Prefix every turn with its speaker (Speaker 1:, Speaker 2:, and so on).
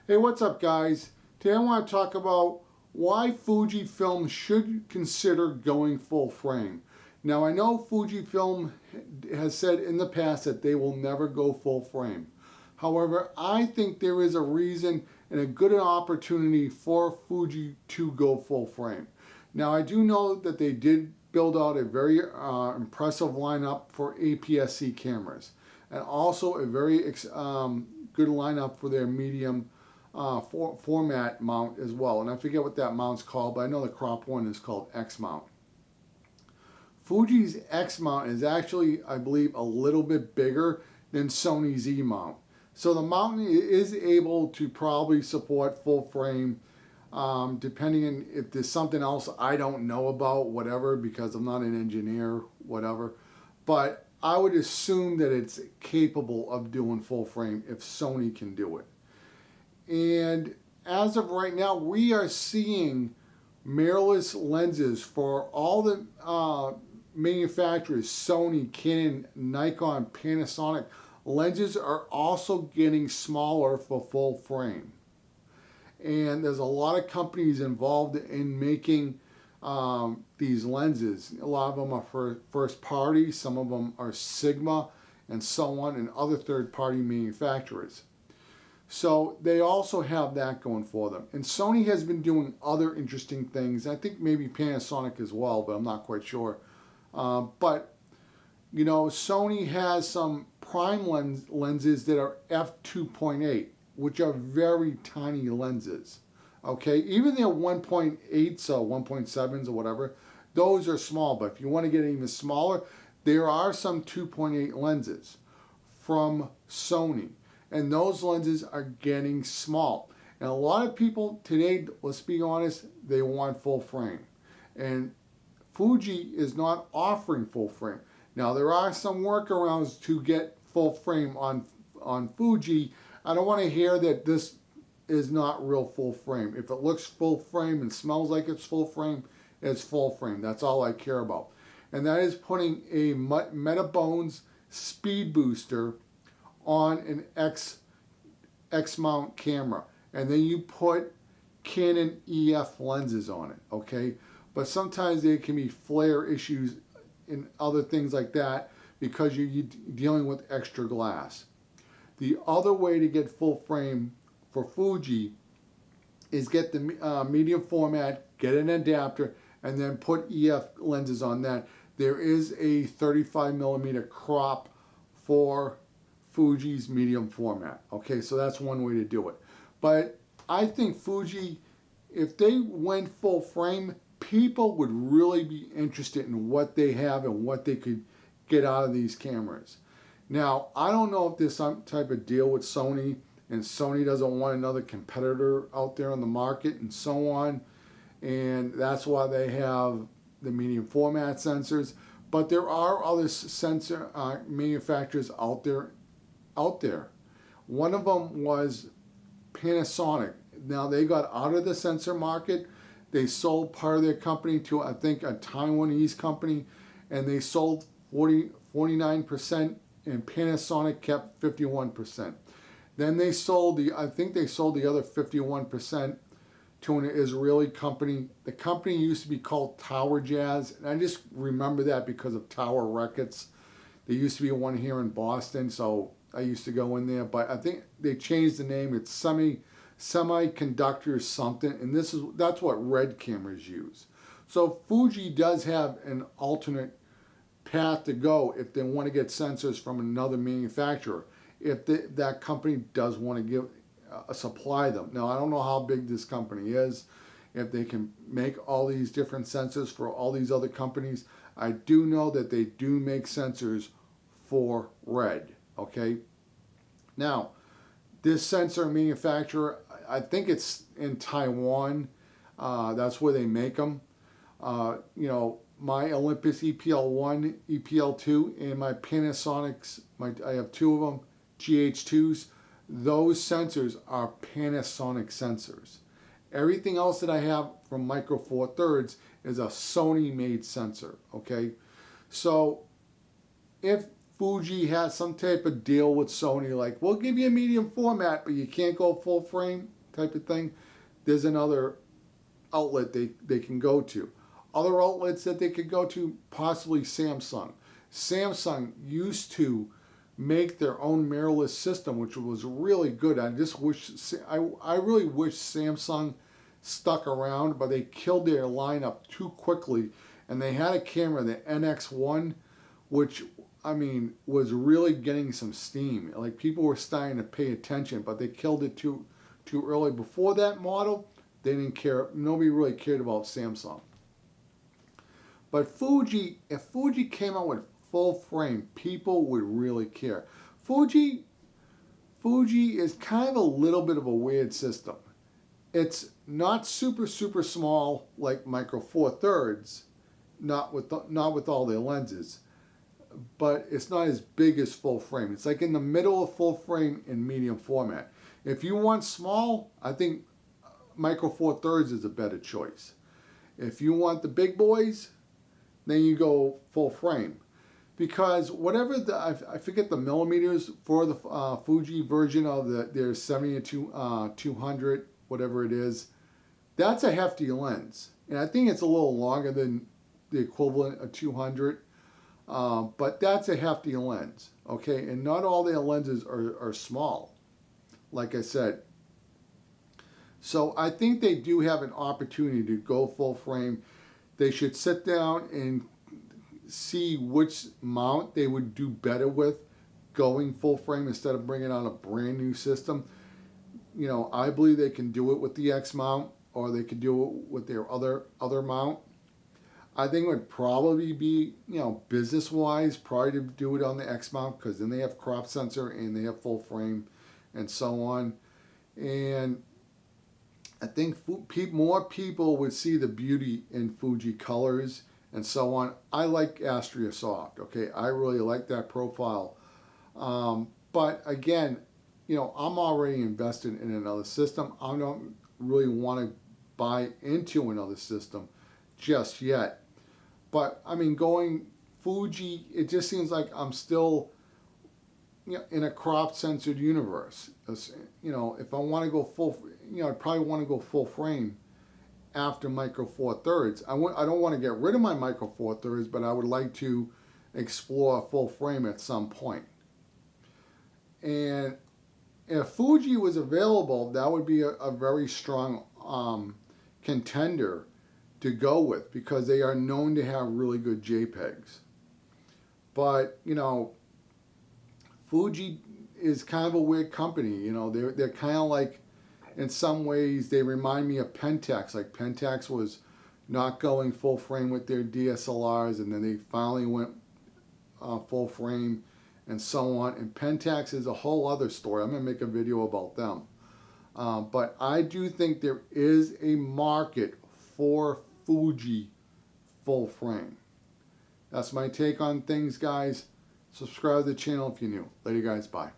Speaker 1: Hey, what's up, guys? Today I want to talk about why Fujifilm should consider going full frame. Now, I know Fujifilm has said in the past that they will never go full frame. However, I think there is a reason and a good opportunity for Fuji to go full frame. Now, I do know that they did build out a very impressive lineup for APS-C cameras, and also a very good lineup for their medium format mount as well. And I forget what that mount's called, but I know the crop one is called X mount. Fuji's X mount is actually, I believe, a little bit bigger than Sony's E mount. So the mount is able to probably support full frame, depending on if there's something else I don't know about, whatever, because I'm not an engineer, whatever. But I would assume that it's capable of doing full frame if Sony can do it. And as of right now, we are seeing mirrorless lenses for all the manufacturers, Sony, Canon, Nikon, Panasonic. Lenses are also getting smaller for full frame. And there's a lot of companies involved in making these lenses. A lot of them are for first party, some of them are Sigma, and so on, and other third party manufacturers. So they also have that going for them. And Sony has been doing other interesting things. I think maybe Panasonic as well, but I'm not quite sure. But, you know, Sony has some prime lenses that are f2.8, which are very tiny lenses. Okay, even their 1.8s or 1.7s or whatever, those are small. But if you want to get even smaller, there are some 2.8 lenses from Sony. And those lenses are getting small. And a lot of people today, let's be honest, they want full frame. And Fuji is not offering full frame. Now, there are some workarounds to get full frame on Fuji. I don't want to hear that this is not real full frame. If it looks full frame and smells like it's full frame, it's full frame. That's all I care about. And that is putting a Metabones speed booster on an X mount camera, and then you put Canon EF lenses on it, okay? But sometimes there can be flare issues and other things like that because you're dealing with extra glass. The other way to get full frame for Fuji is get the medium format, get an adapter, and then put EF lenses on that. There is a 35mm crop for Fuji's medium format. Okay, so that's one way to do it. But I think Fuji, if they went full frame, people would really be interested in what they have and what they could get out of these cameras. Now, I don't know if there's some type of deal with Sony, and Sony doesn't want another competitor out there on the market and so on, and that's why they have the medium format sensors. But there are other sensor manufacturers out there. One of them was Panasonic. Now they got out of the sensor market. They sold part of their company to, I think, a Taiwanese company, and they sold 49%, and Panasonic kept 51%. Then they sold I think they sold the other 51% to an Israeli company. The company used to be called Tower Jazz, and I just remember that because of Tower Records. There used to be one here in Boston, so I used to go in there, but I think they changed the name. It's Semiconductor something, and that's what red cameras use. So Fuji does have an alternate path to go if they want to get sensors from another manufacturer, if that company does want to supply them. Now, I don't know how big this company is, if they can make all these different sensors for all these other companies. I do know that they do make sensors for red. Okay, now this sensor manufacturer, I think it's in Taiwan. That's where they make them. You know, my Olympus EPL1, EPL2, and my Panasonics, I have two of them, GH2s. Those sensors are Panasonic sensors. Everything else that I have from Micro Four Thirds is a Sony made sensor. Okay, so if Fuji has some type of deal with Sony, like, we'll give you a medium format, but you can't go full frame, type of thing, there's another outlet they can go to. Other outlets that they could go to, possibly Samsung. Samsung used to make their own mirrorless system, which was really good. I really wish Samsung stuck around, but they killed their lineup too quickly. And they had a camera, the NX1, which, I mean, was really getting some steam. Like, people were starting to pay attention, but they killed it too early. Before that model, they didn't care. Nobody really cared about Samsung. But Fuji, if Fuji came out with full frame, people would really care. Fuji is kind of a little bit of a weird system. It's not super small like Micro Four Thirds, not with all their lenses, but it's not as big as full frame. It's like in the middle of full frame in medium format. If you want small, I think Micro Four Thirds is a better choice. If you want the big boys, then you go full frame. Because whatever I forget the millimeters for the Fuji version of their 70 to 200, whatever it is, that's a hefty lens. And I think it's a little longer than the equivalent of 200, but that's a hefty lens, okay? And not all their lenses are small, like I said. So I think they do have an opportunity to go full frame. They should sit down and see which mount they would do better with going full frame instead of bringing on a brand new system. You know, I believe they can do it with the X mount, or they could do it with their other mount. I think it would probably be, you know, business-wise, probably to do it on the X mount, because then they have crop sensor and they have full frame and so on. And I think more people would see the beauty in Fuji colors and so on. I like Astria Soft, okay? I really like that profile. But again, you know, I'm already invested in another system. I don't really want to buy into another system just yet. But I mean, going Fuji, it just seems like I'm still, you know, in a crop censored universe. You know, if I want to go full, you know, I'd probably want to go full frame after Micro Four Thirds. I don't want to get rid of my Micro Four Thirds, but I would like to explore a full frame at some point. And if Fuji was available, that would be a very strong contender to go with, because they are known to have really good JPEGs. But, you know, Fuji is kind of a weird company. You know, they're kind of like, in some ways, they remind me of Pentax. Like, Pentax was not going full frame with their DSLRs, and then they finally went full frame and so on. And Pentax is a whole other story. I'm going to make a video about them. But I do think there is a market for Fuji full frame. That's my take on things, guys. Subscribe to the channel if you're new. Later, guys. Bye.